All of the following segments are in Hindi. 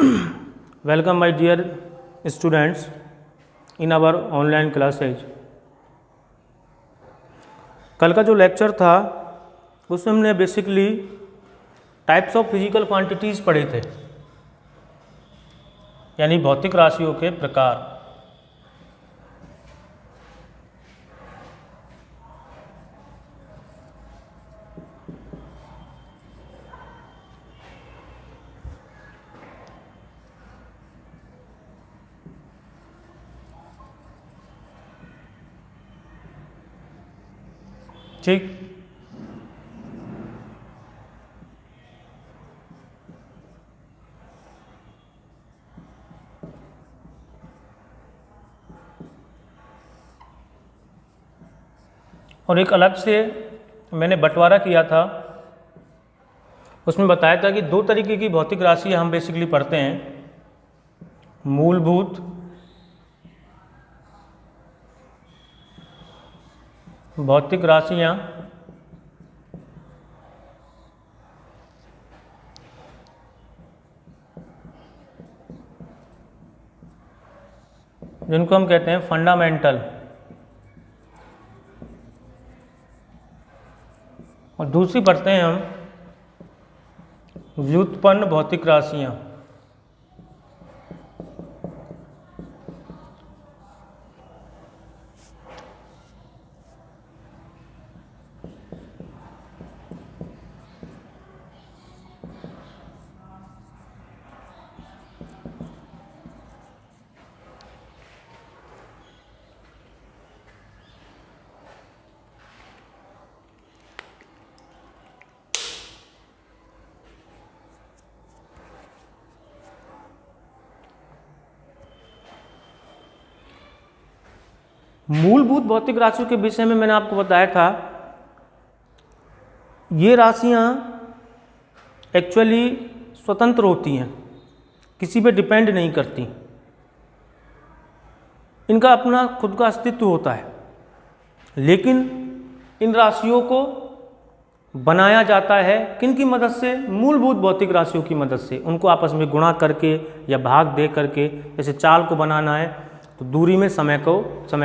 Welcome my dear students in our online classes। कल का जो लेक्चर था उसमें हमने basically types of physical quantities पढ़े थे, यानी भौतिक राशियों के प्रकार। ठीक, और एक अलग से मैंने बंटवारा किया था, उसमें बताया था कि दो तरीके की भौतिक राशि हम बेसिकली पढ़ते हैं, मूलभूत भौतिक राशियाँ जिनको हम कहते हैं फंडामेंटल, और दूसरी पढ़ते हैं हम व्युत्पन्न भौतिक राशियाँ। मूलभूत भौतिक राशियों के विषय में मैंने आपको बताया था, ये राशियाँ एक्चुअली स्वतंत्र होती हैं, किसी पे डिपेंड नहीं करती, इनका अपना खुद का अस्तित्व होता है। लेकिन इन राशियों को बनाया जाता है किन की मदद से? मूलभूत भौतिक राशियों की मदद से। उनको आपस में गुणा करके या भाग दे करके, जैसे चाल को बनाना है तो दूरी में समय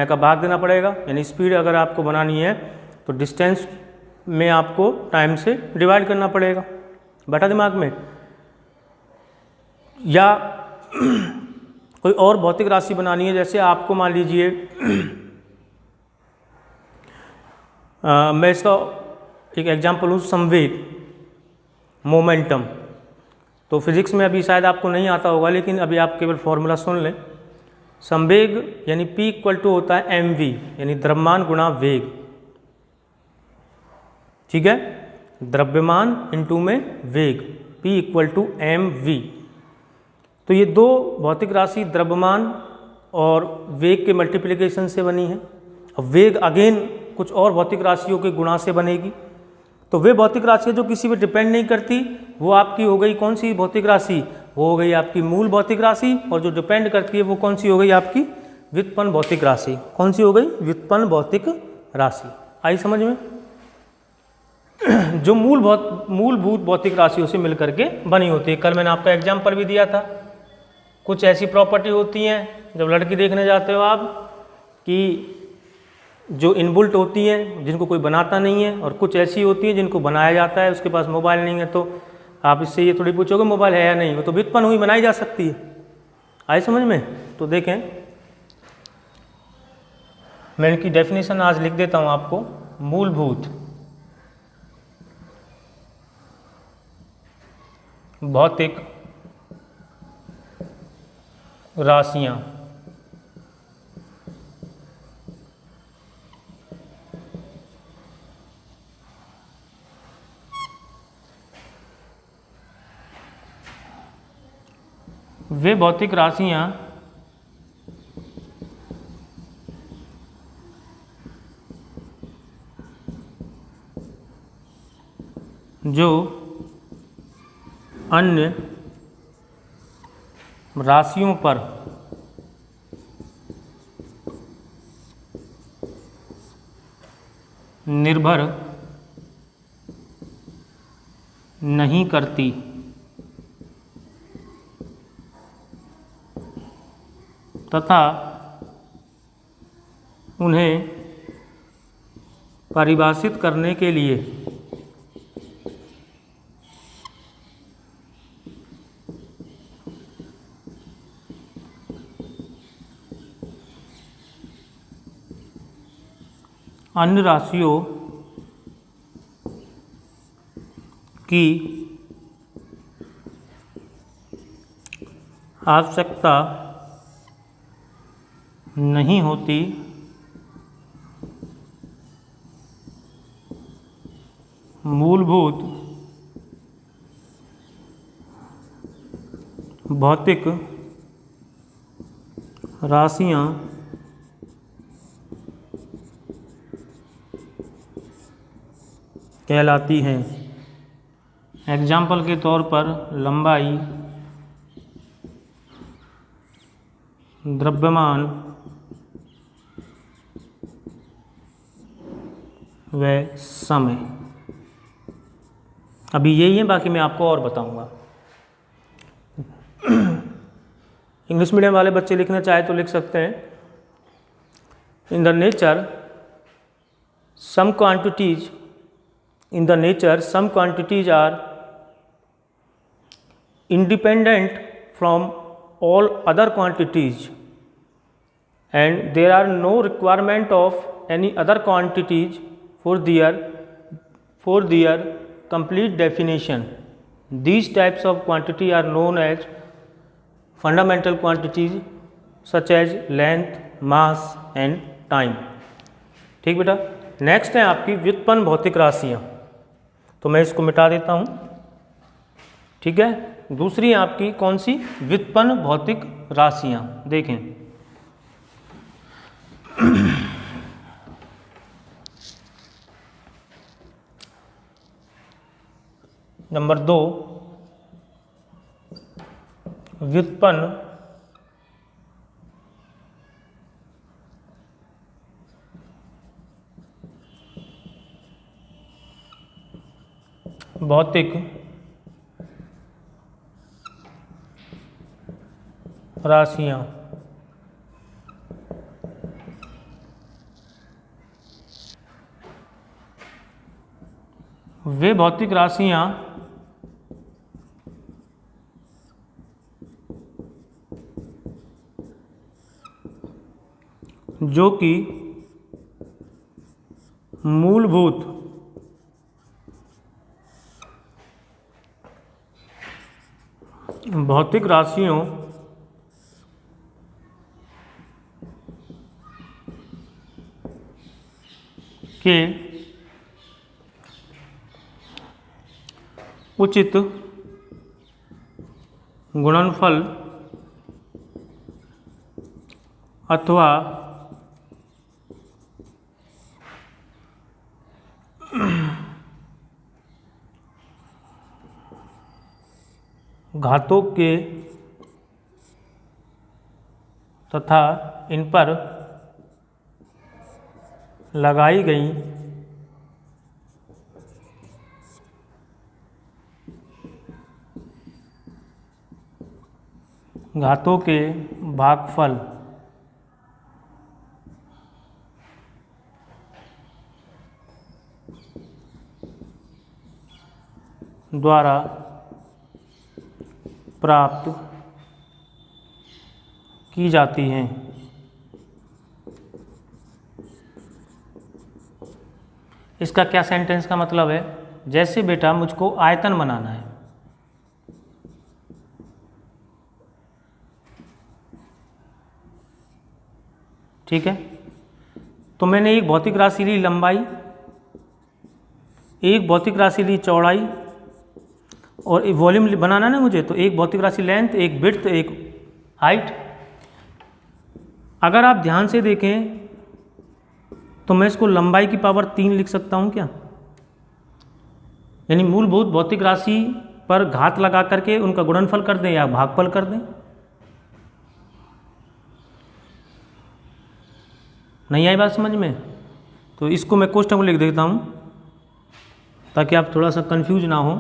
का भाग देना पड़ेगा, यानी स्पीड अगर आपको बनानी है तो डिस्टेंस में आपको टाइम से डिवाइड करना पड़ेगा। बैठा दिमाग में? या कोई और भौतिक राशि बनानी है, जैसे आपको मान लीजिए मैं इसका एक एग्जांपल लूँ, संवेग, मोमेंटम। तो फिजिक्स में अभी शायद आपको नहीं आता होगा, लेकिन अभी आप केवल फॉर्मूला सुन लें। संवेग यानी P इक्वल टू होता है mv, यानी द्रव्यमान गुणा वेग। ठीक है, द्रव्यमान इंटू में वेग, P इक्वल टू mv। तो ये दो भौतिक राशि द्रव्यमान और वेग के मल्टीप्लिकेशन से बनी है। अब वेग अगेन कुछ और भौतिक राशियों के गुणा से बनेगी। तो वे भौतिक राशियाँ जो किसी पे डिपेंड नहीं करती, वो आपकी हो गई कौन सी भौतिक राशि? वो हो गई आपकी मूल भौतिक राशि। और जो डिपेंड करती है वो कौन सी हो गई? आपकी व्युत्पन्न भौतिक राशि। कौन सी हो गई? व्युत्पन्न भौतिक राशि। आई समझ में? जो मूलभूत भौतिक राशियों से मिलकर के बनी होती है। कल मैंने आपका एग्जाम्पल भी दिया था। कुछ ऐसी प्रॉपर्टी होती हैं जब लड़की देखने जाते हो आप, कि जो इनबुल्ट होती हैं, जिनको कोई बनाता नहीं है, और कुछ ऐसी होती हैं जिनको बनाया जाता है। उसके पास मोबाइल नहीं है तो आप इससे ये थोड़ी पूछोगे मोबाइल है या नहीं, वो तो व्युत्पन्न हुई बनाई जा सकती है। आई समझ में? तो देखें, मैं इनकी डेफिनेशन आज लिख देता हूँ आपको। मूलभूत भौतिक राशियाँ वे भौतिक राशियाँ जो अन्य राशियों पर निर्भर नहीं करती, तथा उन्हें परिभाषित करने के लिए अन्य राशियों की आवश्यकता नहीं होती, मूलभूत भौतिक राशियाँ कहलाती हैं। एग्जाम्पल के तौर पर लंबाई, द्रव्यमान व समय। अभी यही है, बाकी मैं आपको और बताऊंगा। इंग्लिश मीडियम वाले बच्चे लिखना चाहे तो लिख सकते हैं। In the nature some quantities are independent from all other quantities, and there are no requirement of any other quantities for their complete definition. These types of quantity are known as fundamental quantities such as length, mass and time. ठीक बेटा। नेक्स्ट है आपकी व्युत्पन्न भौतिक राशियाँ, तो मैं इसको मिटा देता हूँ। ठीक है, दूसरी है आपकी कौन सी? व्युत्पन्न भौतिक राशियाँ। देखें, नंबर 2, व्युत्पन्न भौतिक राशियाँ। वे भौतिक राशियाँ जो कि मूलभूत भौतिक राशियों के उचित गुणनफल अथवा घातों के तथा इन पर लगाई गई घातों के भागफल द्वारा प्राप्त की जाती हैं। इसका क्या सेंटेंस का मतलब है? जैसे बेटा मुझको आयतन बनाना है, ठीक है, तो मैंने एक भौतिक राशि ली लंबाई, एक भौतिक राशि ली चौड़ाई, और वॉल्यूम बनाना ना मुझे, तो एक भौतिक राशि लेंथ, एक विड्थ, एक हाइट। अगर आप ध्यान से देखें तो मैं इसको लंबाई की पावर 3 लिख सकता हूँ क्या? यानी मूलभूत भौतिक राशि पर घात लगा करके उनका गुणनफल कर दें या भागफल कर दें। नहीं आई बात समझ में? तो इसको मैं कोष्ठक में लिख देता हूँ ताकि आप थोड़ा सा कंफ्यूज ना हो।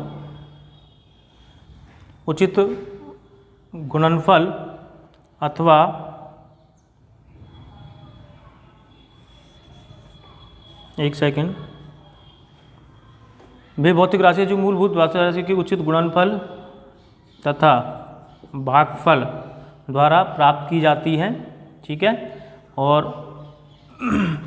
उचित गुणनफल अथवा एक सेकेंड। वे भौतिक राशि जो मूलभूत भौतिक राशि के उचित गुणनफल तथा भागफल द्वारा प्राप्त की जाती है, ठीक है। और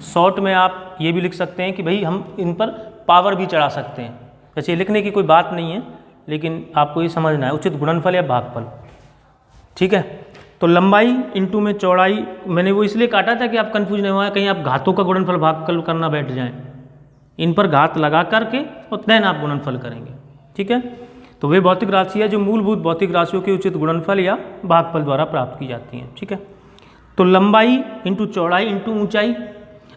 शॉर्ट में आप ये भी लिख सकते हैं कि भाई हम इन पर पावर भी चढ़ा सकते हैं। वैसे लिखने की कोई बात नहीं है, लेकिन आपको ये समझना है उचित गुणनफल या भागफल, ठीक है। तो लंबाई इंटू में चौड़ाई, मैंने वो इसलिए काटा था कि आप कंफ्यूज नहीं हुआ कहीं आप घातों का गुणनफल भागफल करना बैठ जाएं। इन पर घात लगा करके और देन आप गुणनफल करेंगे, ठीक है। तो वे भौतिक राशि है जो मूलभूत भौतिक राशियों के उचित गुणनफल या भागफल द्वारा प्राप्त की जाती हैं, ठीक है। तो लंबाई इंटू चौड़ाई इंटू ऊंचाई।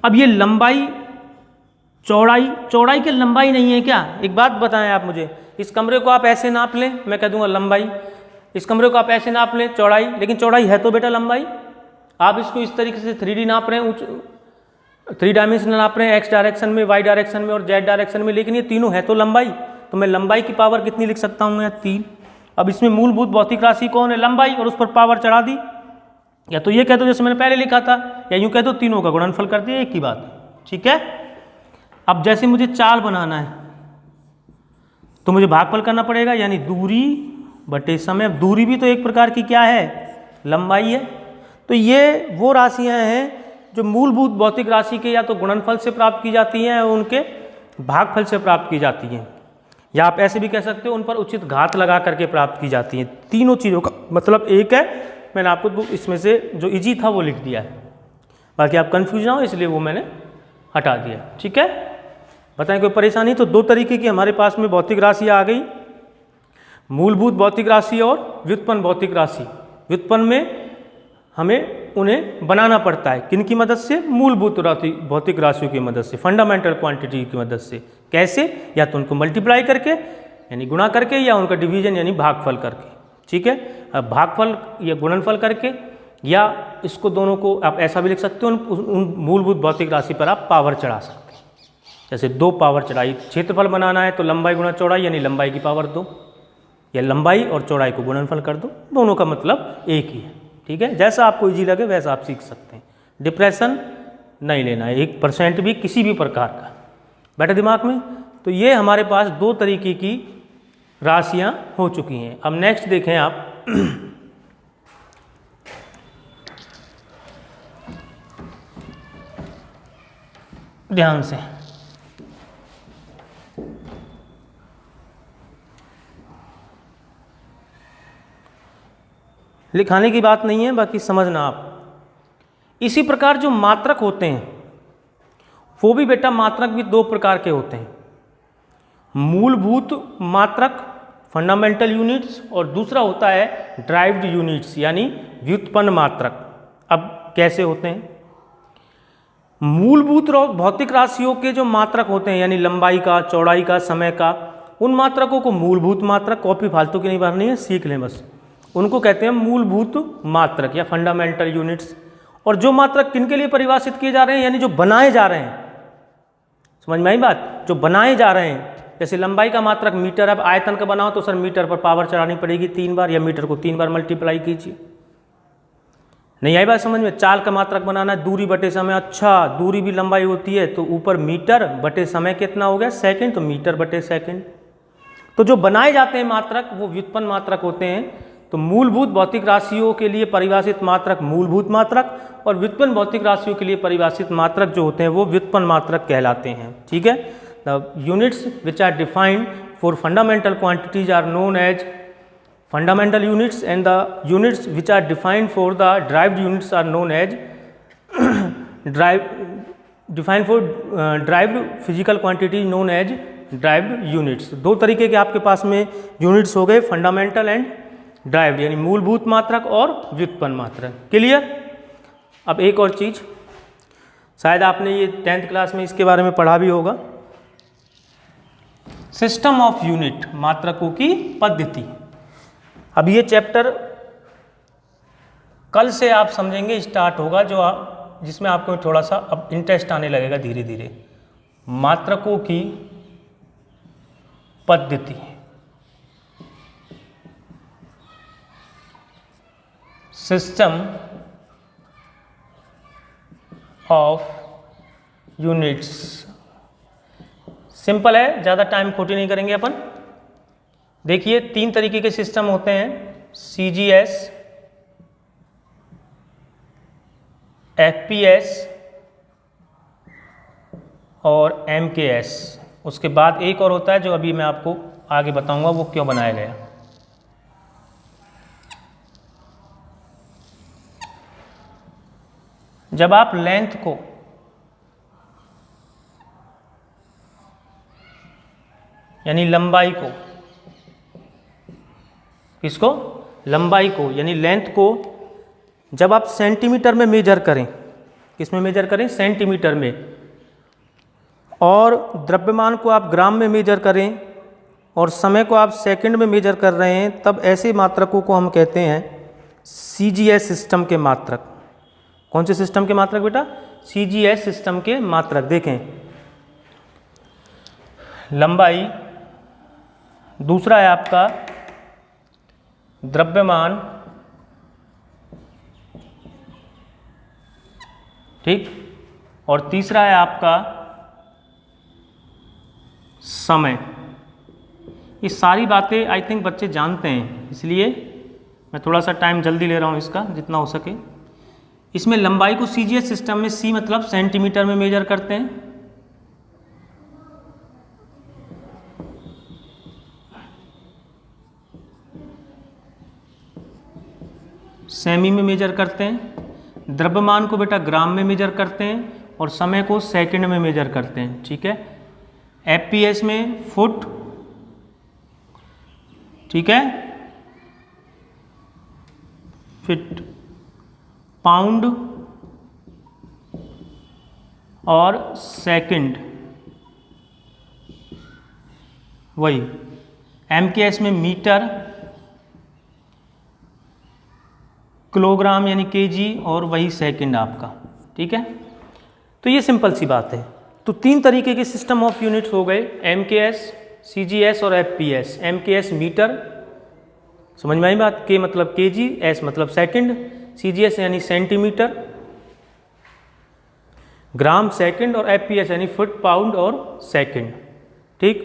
अब ये लंबाई चौड़ाई की लंबाई नहीं है क्या? एक बात बताएं आप मुझे, इस कमरे को आप ऐसे नाप लें, मैं कह दूंगा लंबाई। इस कमरे को आप ऐसे नाप लें चौड़ाई, लेकिन चौड़ाई है तो बेटा लंबाई। आप इसको इस तरीके से 3D नाप रहे हैं, 3 डायमेंशनल नाप रहे हैं, एक्स डायरेक्शन में, वाई डायरेक्शन में और जेड डायरेक्शन में, लेकिन ये तीनों है तो लंबाई। तो मैं लंबाई की पावर कितनी लिख सकता हूँ यहाँ? 3। अब इसमें मूलभूत भौतिक राशि कौन है? लंबाई, और उस पर पावर चढ़ा दी। या तो ये कह दो जैसे मैंने पहले लिखा था, या यूँ कह दो तीनों का गुणनफल कर दिया, एक ही बात, ठीक है। अब जैसे मुझे चाल बनाना है तो मुझे भागफल करना पड़ेगा, यानी दूरी बटे समय। अब दूरी भी तो एक प्रकार की क्या है? लंबाई है। तो ये वो राशियाँ हैं जो मूलभूत भौतिक राशि के या तो गुणनफल से प्राप्त की जाती हैं और उनके भागफल से प्राप्त की जाती हैं, या आप ऐसे भी कह सकते हो उन पर उचित घात लगा करके प्राप्त की जाती हैं। तीनों चीज़ों का मतलब एक है। मैंने आपको इसमें से जो इजी था वो लिख दिया है, बाकी आप कंफ्यूज ना हो इसलिए वो मैंने हटा दिया, ठीक है। बताएं कोई परेशानी? तो 2 तरीके की हमारे पास में भौतिक राशि आ गई, मूलभूत भौतिक राशि और व्युत्पन्न भौतिक राशि। व्युत्पन्न में हमें उन्हें बनाना पड़ता है, किन की मदद से? मूलभूत भौतिक राशियों की मदद से, फंडामेंटल क्वांटिटी की मदद से। कैसे? या तो उनको मल्टीप्लाई करके यानी गुणा करके, या उनका डिवीजन यानी भागफल करके, ठीक है। अब भागफल या गुणनफल करके, या इसको दोनों को आप ऐसा भी लिख सकते हो, उन मूलभूत भौतिक राशि पर आप पावर चढ़ा सकते हैं। जैसे 2 पावर चढ़ाई, क्षेत्रफल बनाना है तो लंबाई गुणा चौड़ाई यानी लंबाई की पावर 2, या लंबाई और चौड़ाई को गुणनफल कर दो, दोनों का मतलब एक ही है, ठीक है। जैसा आपको इजी लगे वैसा आप सीख सकते हैं। डिप्रेशन नहीं लेना है 1% भी किसी भी प्रकार का, बैठे दिमाग में। तो ये हमारे पास 2 तरीके की राशियां हो चुकी हैं। अब नेक्स्ट देखें आप ध्यान से, लिखाने की बात नहीं है, बाकी समझना आप। इसी प्रकार जो मात्रक होते हैं वो भी बेटा मात्रक भी 2 प्रकार के होते हैं, मूलभूत मात्रक फंडामेंटल यूनिट्स, और दूसरा होता है ड्राइव्ड यूनिट्स यानी व्युत्पन्न मात्रक। अब कैसे होते हैं? मूलभूत भौतिक राशियों के जो मात्रक होते हैं यानी लंबाई का, चौड़ाई का, समय का, उन मात्रकों को मूलभूत मात्रक, कॉपी फालतू की नहीं भरनी है, सीख लें बस, उनको कहते हैं मूलभूत मात्रक या फंडामेंटल यूनिट्स। और जो मात्रक किन के लिए परिभाषित किए जा रहे हैं यानी जो बनाए जा रहे हैं, समझ में आई बात? जो बनाए जा रहे हैं, जैसे लंबाई का मात्रक मीटर, अब आयतन का बनाओ तो सर मीटर पर पावर चढ़ानी पड़ेगी 3 बार, या मीटर को 3 बार मल्टीप्लाई कीजिए। नहीं आई बात समझ में? चाल का मात्रक बनाना है दूरी बटे समय, अच्छा दूरी भी लंबाई होती है तो ऊपर मीटर बटे समय कितना हो गया? सेकंड, तो मीटर बटे सेकंड। तो जो बनाए जाते हैं मात्रक वो व्युत्पन्न मात्रक होते हैं। तो मूलभूत भौतिक राशियों के लिए परिभाषित मात्रक मूलभूत मात्रक, और व्युत्पन्न भौतिक राशियों के लिए परिभाषित मात्रक जो होते हैं वो व्युत्पन्न मात्रक कहलाते हैं, ठीक है। The units which are defined for fundamental quantities are known as fundamental units, and the units which are defined for the derived units are known as defined for derived physical quantity known as derived units। 2 तरीके के आपके पास में यूनिट्स हो गए, फंडामेंटल एंड ड्राइव्ड यानी मूलभूत मात्रक और व्युत्पन्न मात्रक। क्लियर? अब एक और चीज, शायद आपने ये 10th क्लास में इसके बारे में पढ़ा भी होगा, सिस्टम ऑफ यूनिट, मात्रकों की पद्धति। अब ये चैप्टर कल से आप समझेंगे, स्टार्ट होगा, जो जिसमें आपको थोड़ा सा अब इंटरेस्ट आने लगेगा धीरे धीरे। मात्रकों की पद्धति, सिस्टम ऑफ यूनिट्स सिंपल है, ज़्यादा टाइम खोटी नहीं करेंगे अपन। देखिए 3 तरीके के सिस्टम होते हैं, CGS, FPS और MKS। उसके बाद एक और होता है जो अभी मैं आपको आगे बताऊंगा वो क्यों बनाया गया। जब आप लेंथ को यानी लंबाई को, किसको, लंबाई को यानी लेंथ को जब आप सेंटीमीटर में मेजर करें, किस में मेजर करें, सेंटीमीटर में, और द्रव्यमान को आप ग्राम में मेजर करें और समय को आप सेकंड में मेजर कर रहे हैं, तब ऐसे मात्रकों को हम कहते हैं CGS सिस्टम के मात्रक। कौन से सिस्टम के मात्रक बेटा, CGS सिस्टम के मात्रक। देखें लंबाई, दूसरा है आपका द्रव्यमान, ठीक, और तीसरा है आपका समय। ये सारी बातें आई थिंक बच्चे जानते हैं, इसलिए मैं थोड़ा सा टाइम जल्दी ले रहा हूँ इसका जितना हो सके। इसमें लंबाई को CGS सिस्टम में C मतलब सेंटीमीटर में मेजर करते हैं, सेमी में मेजर करते हैं, द्रव्यमान को बेटा ग्राम में मेजर करते हैं और समय को सेकंड में मेजर करते हैं, ठीक है। FPS में फुट, ठीक है, फिट, पाउंड और सेकंड, वही। MKS में मीटर, किलोग्राम यानी केजी और वही सेकंड आपका, ठीक है। तो ये सिंपल सी बात है। तो 3 तरीके के सिस्टम ऑफ यूनिट्स हो गए, MKS, CGS और FPS। MKS मीटर, समझ में आई बात, K मतलब केजी, S मतलब सेकंड, CGS यानी सेंटीमीटर, ग्राम सेकंड, और FPS यानी फुट, पाउंड और सेकंड, ठीक।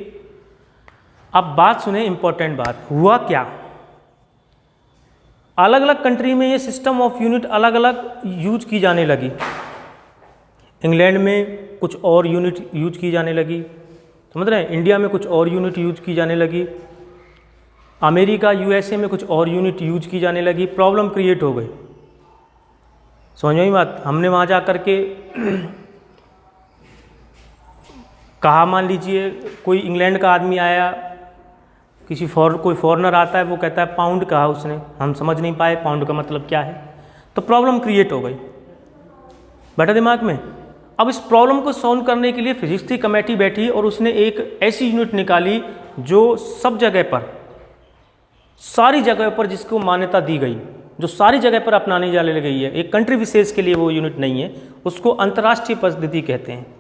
अब बात सुने, इंपॉर्टेंट बात, हुआ क्या, अलग अलग कंट्री में ये सिस्टम ऑफ यूनिट अलग अलग यूज की जाने लगी। इंग्लैंड में कुछ और यूनिट यूज की जाने लगी, समझ रहे हैं, इंडिया में कुछ और यूनिट यूज की जाने लगी, अमेरिका USA में कुछ और यूनिट यूज की जाने लगी। प्रॉब्लम क्रिएट हो गई, समझ में बात। हमने वहाँ जा कर के कहा, मान लीजिए कोई इंग्लैंड का आदमी आया, कोई फॉरेनर आता है, वो कहता है पाउंड कहा उसने, हम समझ नहीं पाए पाउंड का मतलब क्या है, तो प्रॉब्लम क्रिएट हो गई, बैठा दिमाग में। अब इस प्रॉब्लम को सॉल्व करने के लिए फिजिक्स की कमेटी बैठी और उसने एक ऐसी यूनिट निकाली जो सब जगह पर, सारी जगह पर जिसको मान्यता दी गई, जो सारी जगह पर अपनाने जाने लगी है, एक कंट्री विशेष के लिए वो यूनिट नहीं है, उसको अंतर्राष्ट्रीय पद्धति कहते हैं।